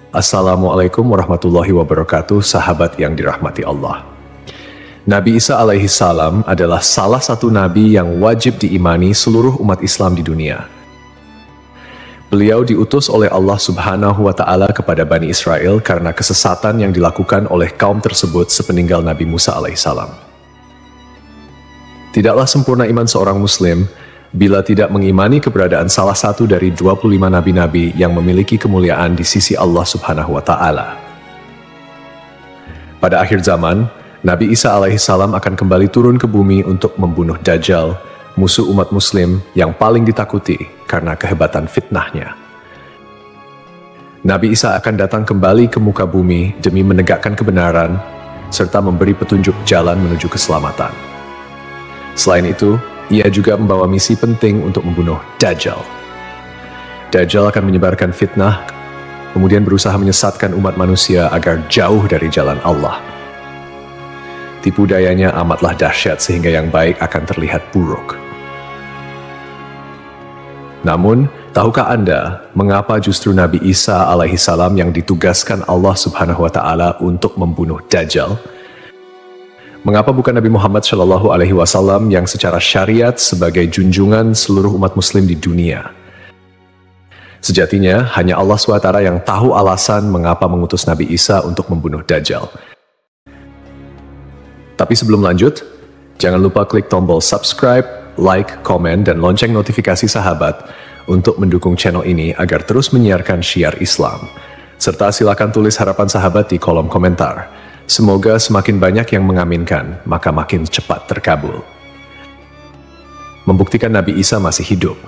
Assalamualaikum warahmatullahi wabarakatuh, sahabat yang dirahmati Allah. Nabi Isa alaihi salam adalah salah satu nabi yang wajib diimani seluruh umat Islam di dunia. Beliau diutus oleh Allah Subhanahu wa Ta'ala kepada Bani Israel karena kesesatan yang dilakukan oleh kaum tersebut sepeninggal Nabi Musa alaihi salam. Tidaklah sempurna iman seorang Muslim bila tidak mengimani keberadaan salah satu dari 25 nabi-nabi yang memiliki kemuliaan di sisi Allah Subhanahu wa Ta'ala. Pada akhir zaman, Nabi Isa alaihi salam akan kembali turun ke bumi untuk membunuh Dajjal, musuh umat Muslim yang paling ditakuti karena kehebatan fitnahnya. Nabi Isa akan datang kembali ke muka bumi demi menegakkan kebenaran serta memberi petunjuk jalan menuju keselamatan. Selain itu, ia juga membawa misi penting untuk membunuh Dajjal. Dajjal akan menyebarkan fitnah, kemudian berusaha menyesatkan umat manusia agar jauh dari jalan Allah. Tipu dayanya amatlah dahsyat sehingga yang baik akan terlihat buruk. Namun, tahukah Anda mengapa justru Nabi Isa alaihi salam yang ditugaskan Allah Subhanahu wa Ta'ala untuk membunuh Dajjal? Mengapa bukan Nabi Muhammad Shallallahu Alaihi Wasallam yang secara syariat sebagai junjungan seluruh umat Muslim di dunia? Sejatinya, hanya Allah SWT yang tahu alasan mengapa mengutus Nabi Isa untuk membunuh Dajjal. Tapi sebelum lanjut, jangan lupa klik tombol subscribe, like, komen, dan lonceng notifikasi sahabat untuk mendukung channel ini agar terus menyiarkan syiar Islam. Serta silakan tulis harapan sahabat di kolom komentar. Semoga semakin banyak yang mengaminkan, maka makin cepat terkabul. Membuktikan Nabi Isa masih hidup.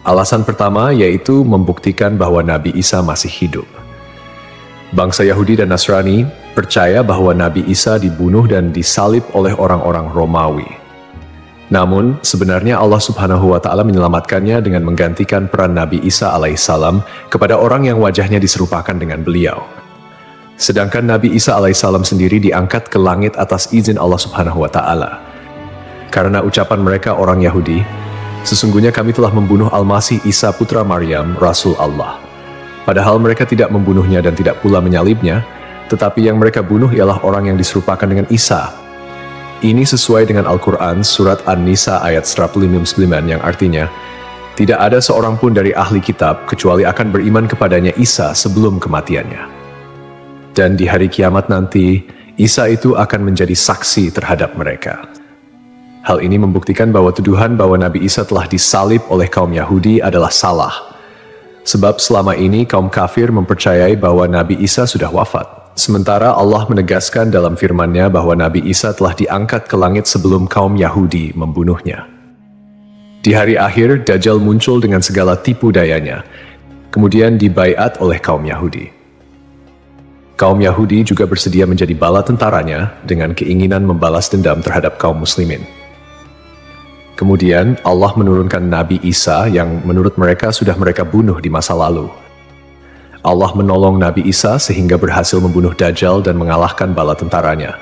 Alasan pertama yaitu membuktikan bahwa Nabi Isa masih hidup. Bangsa Yahudi dan Nasrani percaya bahwa Nabi Isa dibunuh dan disalib oleh orang-orang Romawi. Namun, sebenarnya Allah Subhanahu wa Ta'ala menyelamatkannya dengan menggantikan peran Nabi Isa alaihissalam kepada orang yang wajahnya diserupakan dengan beliau. Sedangkan Nabi Isa alaihissalam sendiri diangkat ke langit atas izin Allah Subhanahu wa Ta'ala. Karena ucapan mereka orang Yahudi, sesungguhnya kami telah membunuh Al-Masih Isa putra Maryam, Rasul Allah. Padahal mereka tidak membunuhnya dan tidak pula menyalibnya, tetapi yang mereka bunuh ialah orang yang diserupakan dengan Isa. Ini sesuai dengan Al-Quran surat An-Nisa ayat 159 yang artinya, tidak ada seorang pun dari ahli kitab kecuali akan beriman kepadanya Isa sebelum kematiannya. Dan di hari kiamat nanti, Isa itu akan menjadi saksi terhadap mereka. Hal ini membuktikan bahwa tuduhan bahwa Nabi Isa telah disalib oleh kaum Yahudi adalah salah. Sebab selama ini kaum kafir mempercayai bahwa Nabi Isa sudah wafat. Sementara Allah menegaskan dalam firman-Nya bahwa Nabi Isa telah diangkat ke langit sebelum kaum Yahudi membunuhnya. Di hari akhir, Dajjal muncul dengan segala tipu dayanya, kemudian dibaiat oleh kaum Yahudi. Kaum Yahudi juga bersedia menjadi bala tentaranya dengan keinginan membalas dendam terhadap kaum muslimin. Kemudian Allah menurunkan Nabi Isa yang menurut mereka sudah mereka bunuh di masa lalu. Allah menolong Nabi Isa sehingga berhasil membunuh Dajjal dan mengalahkan bala tentaranya.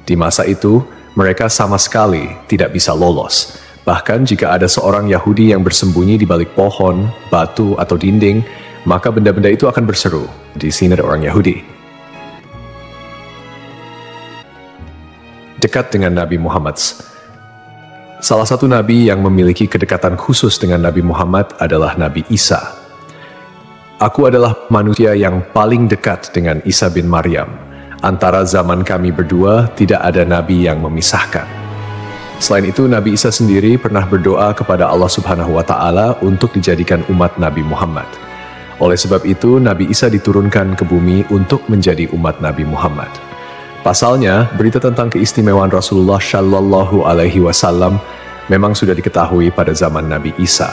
Di masa itu, mereka sama sekali tidak bisa lolos. Bahkan jika ada seorang Yahudi yang bersembunyi di balik pohon, batu, atau dinding, maka benda-benda itu akan berseru, "Di sini ada orang Yahudi." Dekat dengan Nabi Muhammad. Salah satu nabi yang memiliki kedekatan khusus dengan Nabi Muhammad adalah Nabi Isa. Aku adalah manusia yang paling dekat dengan Isa bin Maryam. Antara zaman kami berdua tidak ada nabi yang memisahkan. Selain itu, Nabi Isa sendiri pernah berdoa kepada Allah Subhanahu wa Ta'ala untuk dijadikan umat Nabi Muhammad. Oleh sebab itu, Nabi Isa diturunkan ke bumi untuk menjadi umat Nabi Muhammad. Pasalnya, berita tentang keistimewaan Rasulullah Shallallahu Alaihi Wasallam memang sudah diketahui pada zaman Nabi Isa.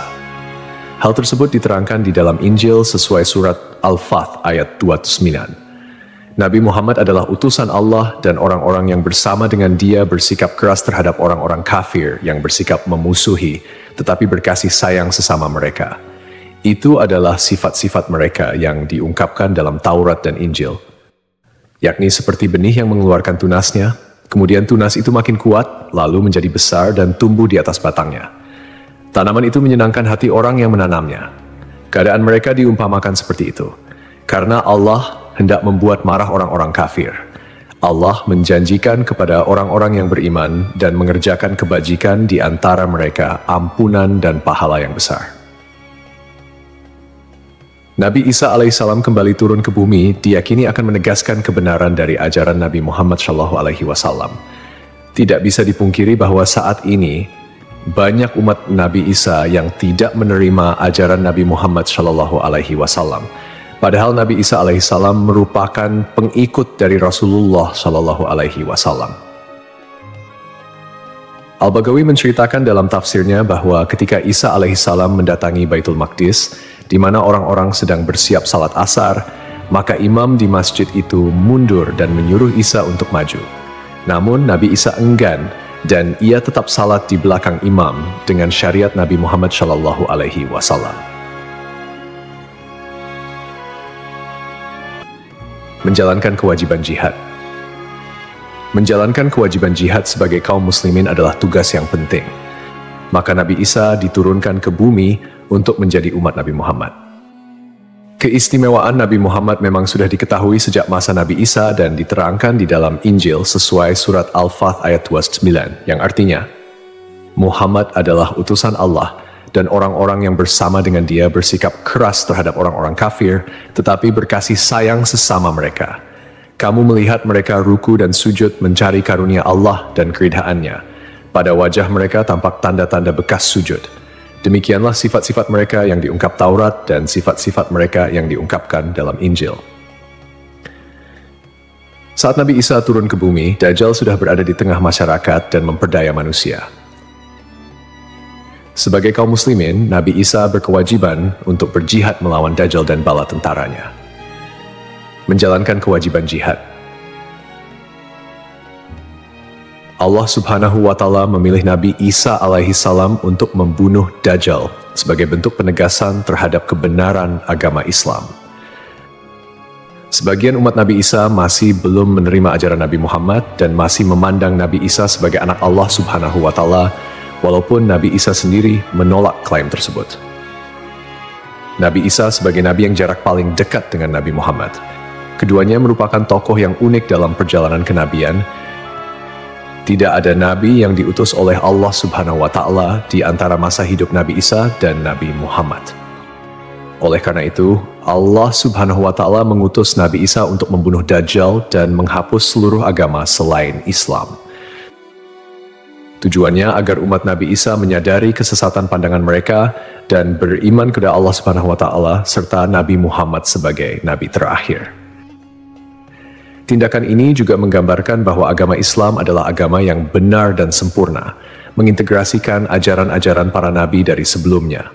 Hal tersebut diterangkan di dalam Injil sesuai surat Al-Fath ayat 29. Nabi Muhammad adalah utusan Allah dan orang-orang yang bersama dengan dia bersikap keras terhadap orang-orang kafir yang bersikap memusuhi, tetapi berkasih sayang sesama mereka. Itu adalah sifat-sifat mereka yang diungkapkan dalam Taurat dan Injil. Yakni seperti benih yang mengeluarkan tunasnya, kemudian tunas itu makin kuat, lalu menjadi besar dan tumbuh di atas batangnya. Tanaman itu menyenangkan hati orang yang menanamnya. Keadaan mereka diumpamakan seperti itu. Karena Allah hendak membuat marah orang-orang kafir. Allah menjanjikan kepada orang-orang yang beriman dan mengerjakan kebajikan di antara mereka ampunan dan pahala yang besar. Nabi Isa alaihissalam kembali turun ke bumi diyakini akan menegaskan kebenaran dari ajaran Nabi Muhammad SAW. Tidak bisa dipungkiri bahwa saat ini banyak umat Nabi Isa yang tidak menerima ajaran Nabi Muhammad SAW. Padahal Nabi Isa alaihissalam merupakan pengikut dari Rasulullah SAW. Al-Baghawi menceritakan dalam tafsirnya bahwa ketika Isa alaihissalam mendatangi Baitul Maqdis, di mana orang-orang sedang bersiap salat asar, maka imam di masjid itu mundur dan menyuruh Isa untuk maju. Namun Nabi Isa enggan dan ia tetap salat di belakang imam dengan syariat Nabi Muhammad SAW. Menjalankan kewajiban jihad. Menjalankan kewajiban jihad sebagai kaum muslimin adalah tugas yang penting. Maka Nabi Isa diturunkan ke bumi untuk menjadi umat Nabi Muhammad. Keistimewaan Nabi Muhammad memang sudah diketahui sejak masa Nabi Isa dan diterangkan di dalam Injil sesuai surat Al-Fath ayat 29, yang artinya, Muhammad adalah utusan Allah dan orang-orang yang bersama dengan dia bersikap keras terhadap orang-orang kafir, tetapi berkasih sayang sesama mereka. Kamu melihat mereka ruku dan sujud mencari karunia Allah dan keridhaannya. Pada wajah mereka tampak tanda-tanda bekas sujud. Demikianlah sifat-sifat mereka yang diungkap Taurat dan sifat-sifat mereka yang diungkapkan dalam Injil. Saat Nabi Isa turun ke bumi, Dajjal sudah berada di tengah masyarakat dan memperdaya manusia. Sebagai kaum muslimin, Nabi Isa berkewajiban untuk berjihad melawan Dajjal dan bala tentaranya. Menjalankan kewajiban jihad. Allah Subhanahu wa Ta'ala memilih Nabi Isa alaihissalam untuk membunuh Dajjal sebagai bentuk penegasan terhadap kebenaran agama Islam. Sebagian umat Nabi Isa masih belum menerima ajaran Nabi Muhammad dan masih memandang Nabi Isa sebagai anak Allah Subhanahu wa Ta'ala, walaupun Nabi Isa sendiri menolak klaim tersebut. Nabi Isa sebagai nabi yang jarak paling dekat dengan Nabi Muhammad. Keduanya merupakan tokoh yang unik dalam perjalanan kenabian. Tidak ada nabi yang diutus oleh Allah Subhanahu wa Ta'ala di antara masa hidup Nabi Isa dan Nabi Muhammad. Oleh karena itu, Allah Subhanahu wa Ta'ala mengutus Nabi Isa untuk membunuh Dajjal dan menghapus seluruh agama selain Islam. Tujuannya agar umat Nabi Isa menyadari kesesatan pandangan mereka dan beriman kepada Allah Subhanahu wa Ta'ala serta Nabi Muhammad sebagai nabi terakhir. Tindakan ini juga menggambarkan bahwa agama Islam adalah agama yang benar dan sempurna, mengintegrasikan ajaran-ajaran para nabi dari sebelumnya.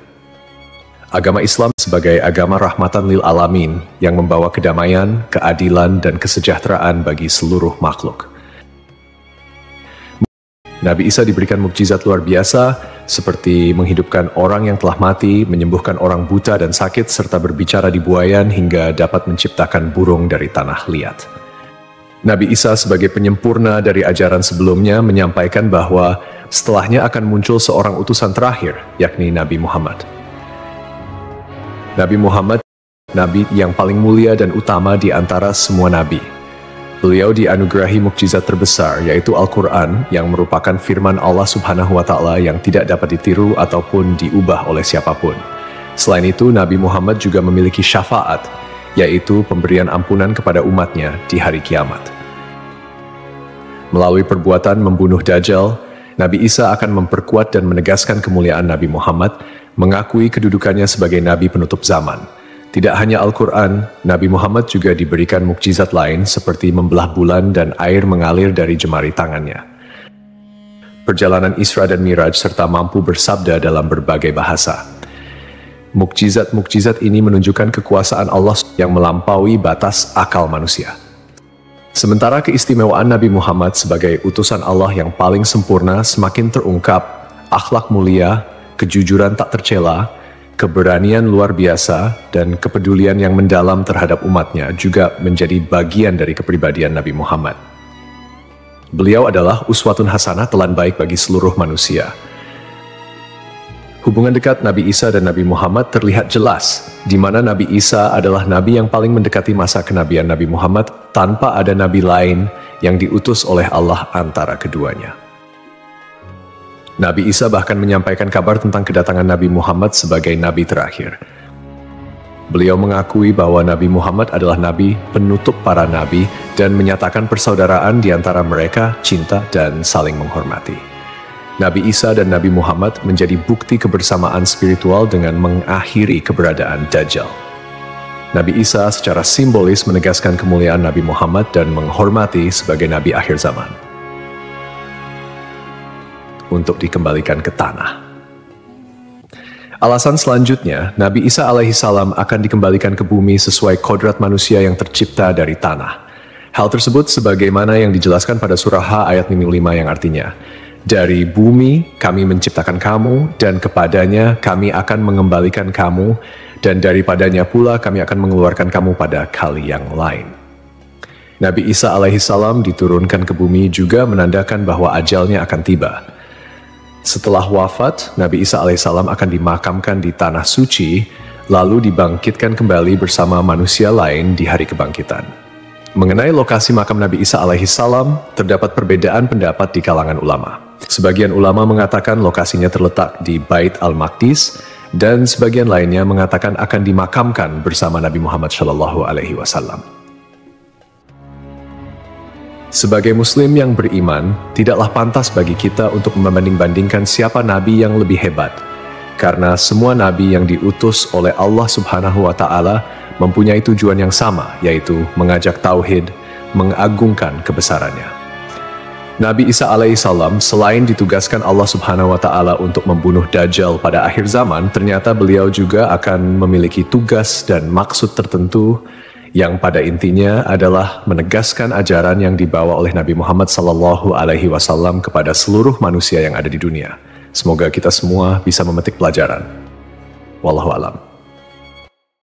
Agama Islam sebagai agama rahmatan lil alamin yang membawa kedamaian, keadilan, dan kesejahteraan bagi seluruh makhluk. Nabi Isa diberikan mukjizat luar biasa seperti menghidupkan orang yang telah mati, menyembuhkan orang buta dan sakit, serta berbicara di buayan hingga dapat menciptakan burung dari tanah liat. Nabi Isa sebagai penyempurna dari ajaran sebelumnya menyampaikan bahwa setelahnya akan muncul seorang utusan terakhir, yakni Nabi Muhammad. Nabi Muhammad, nabi yang paling mulia dan utama di antara semua nabi. Beliau dianugerahi mukjizat terbesar, yaitu Al-Quran, yang merupakan firman Allah Subhanahu wa Ta'ala yang tidak dapat ditiru ataupun diubah oleh siapapun. Selain itu, Nabi Muhammad juga memiliki syafaat, yaitu pemberian ampunan kepada umatnya di hari kiamat. Melalui perbuatan membunuh Dajjal, Nabi Isa akan memperkuat dan menegaskan kemuliaan Nabi Muhammad, mengakui kedudukannya sebagai nabi penutup zaman. Tidak hanya Al-Quran, Nabi Muhammad juga diberikan mukjizat lain seperti membelah bulan dan air mengalir dari jemari tangannya. Perjalanan Isra dan Miraj serta mampu bersabda dalam berbagai bahasa. Mukjizat-mukjizat ini menunjukkan kekuasaan Allah yang melampaui batas akal manusia. Sementara keistimewaan Nabi Muhammad sebagai utusan Allah yang paling sempurna semakin terungkap, akhlak mulia, kejujuran tak tercela, keberanian luar biasa, dan kepedulian yang mendalam terhadap umatnya juga menjadi bagian dari kepribadian Nabi Muhammad. Beliau adalah uswatun hasanah, telan baik bagi seluruh manusia. Hubungan dekat Nabi Isa dan Nabi Muhammad terlihat jelas, di mana Nabi Isa adalah nabi yang paling mendekati masa kenabian Nabi Muhammad tanpa ada nabi lain yang diutus oleh Allah antara keduanya. Nabi Isa bahkan menyampaikan kabar tentang kedatangan Nabi Muhammad sebagai nabi terakhir. Beliau mengakui bahwa Nabi Muhammad adalah nabi penutup para nabi dan menyatakan persaudaraan di antara mereka, cinta dan saling menghormati. Nabi Isa dan Nabi Muhammad menjadi bukti kebersamaan spiritual dengan mengakhiri keberadaan Dajjal. Nabi Isa secara simbolis menegaskan kemuliaan Nabi Muhammad dan menghormati sebagai nabi akhir zaman. Untuk dikembalikan ke tanah. Alasan selanjutnya, Nabi Isa alaihissalam akan dikembalikan ke bumi sesuai kodrat manusia yang tercipta dari tanah. Hal tersebut sebagaimana yang dijelaskan pada surah H ayat 5 yang artinya, dari bumi kami menciptakan kamu, dan kepadanya kami akan mengembalikan kamu, dan daripadanya pula kami akan mengeluarkan kamu pada kali yang lain. Nabi Isa alaihissalam diturunkan ke bumi juga menandakan bahwa ajalnya akan tiba. Setelah wafat, Nabi Isa alaihissalam akan dimakamkan di tanah suci, lalu dibangkitkan kembali bersama manusia lain di hari kebangkitan. Mengenai lokasi makam Nabi Isa alaihissalam, terdapat perbedaan pendapat di kalangan ulama. Sebagian ulama mengatakan lokasinya terletak di Bait al-Maqdis, dan sebagian lainnya mengatakan akan dimakamkan bersama Nabi Muhammad SAW. Sebagai muslim yang beriman, tidaklah pantas bagi kita untuk membanding-bandingkan siapa nabi yang lebih hebat, karena semua nabi yang diutus oleh Allah Subhanahu wa Ta'ala mempunyai tujuan yang sama, yaitu mengajak tauhid, mengagungkan kebesarannya. Nabi Isa alaihissalam selain ditugaskan Allah Subhanahu wa Ta'ala untuk membunuh Dajjal pada akhir zaman, ternyata beliau juga akan memiliki tugas dan maksud tertentu yang pada intinya adalah menegaskan ajaran yang dibawa oleh Nabi Muhammad SAW kepada seluruh manusia yang ada di dunia. Semoga kita semua bisa memetik pelajaran. Wallahu a'lam.